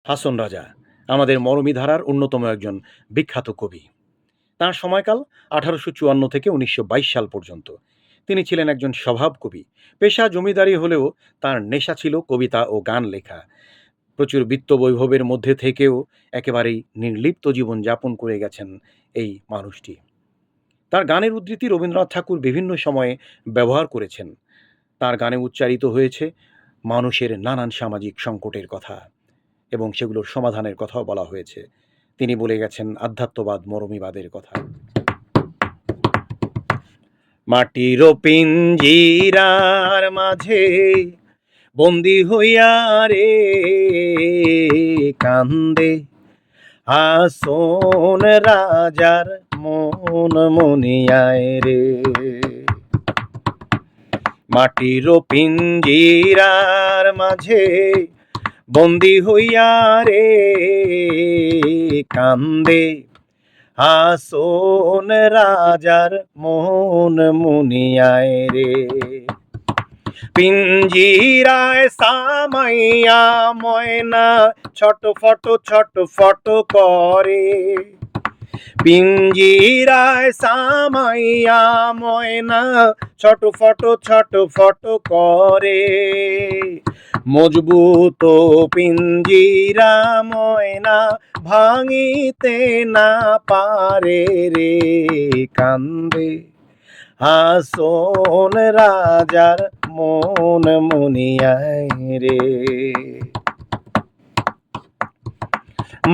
হাসন রাজা আমাদের মরমী ধারার অন্যতম একজন বিখ্যাত কবি। তাঁর সময়কাল ১৮৫৪ থেকে ১৯২২ সাল পর্যন্ত। তিনি ছিলেন একজন স্বভাব কবি। পেশা জমিদারি হলেও তাঁর নেশা ছিল কবিতা ও গান লেখা। প্রচুর বিত্ত বৈভবের মধ্যে থেকেও একেবারেই নির্লিপ্ত জীবন যাপন করে গেছেন এই মানুষটি। তার গানের উদ্ধৃতি রবীন্দ্রনাথ ঠাকুর বিভিন্ন সময়ে ব্যবহার করেছেন। তার গানে উচ্চারিত হয়েছে মানুষের নানান সামাজিক সংকটের কথা এবং সেগুলোর সমাধানের কথাও বলা হয়েছে। তিনি বলে গেছেন আধ্যাত্মবাদ, মরমীবাদের কথা। মাটির পিঞ্জিরার মাঝে বন্দি হইয়া রে কান্দে হাসন রাজার মন মনিয়ায় রে। মাটির পিঞ্জিরার মাঝে বন্দি হইয়া রে কান্দে হাসন রাজার মন মুনিয়ায় রে। পিঞ্জিরায় সামাইয়া ময়না ছটফট করে। পিঞ্জিরায় সামাইয়া ময়না ছটফট করে। মজবুত পিঞ্জিরা ময়না ভাঙিতে না পারে রে কান্দে হাসন রাজার মন মনিয়ায় রে।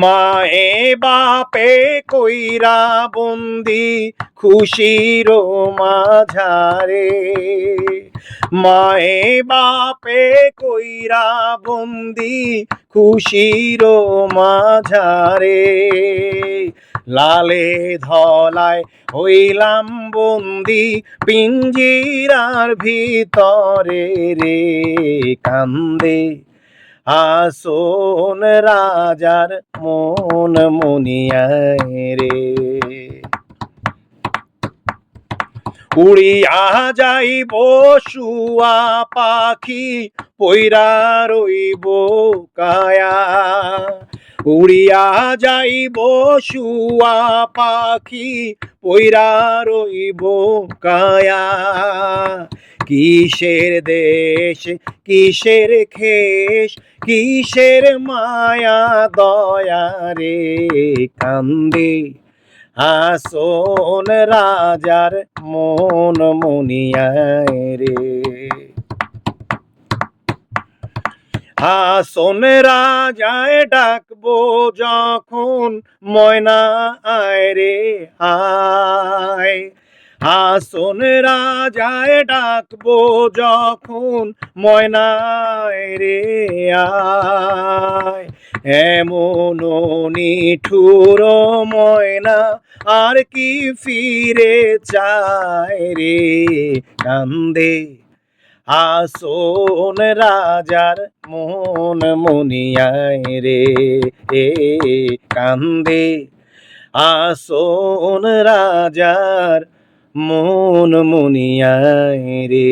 মায়ে বাপে কইরা বন্দি খুশির মাঝারে। মায়ে বাপে কইরা বন্দি খুশির মাঝারে। লালে ধলায় হইলাম বন্দি পিঞ্জিরার ভিতরে রে কান্দে হাসন রাজার মন মনিয়ায় রে। উড়িয়া যাইব শুয়া পাখি পইরা রইব কায়া। উড়িয়া যাইব শুয়া পাখি পইরা রইব কায়া। কিসের দেশ কিসের খেস কিসের মায়া দয়া রে কান্দে হাসন রাজার মন মনিয়ায় রে। হাসন রাজায় ডাকবো যখন ময়না আয় রে আয়। হাসন রাজায় ডাকবো যখন ময়না আয় রে আয়। এমন নিঠুর ময়না আর কি ফিরে চায় রে কান্দে হাসন রাজার মন মনিয়ায় রে কান্দে হাসন রাজার মন মনিয়ায় রে।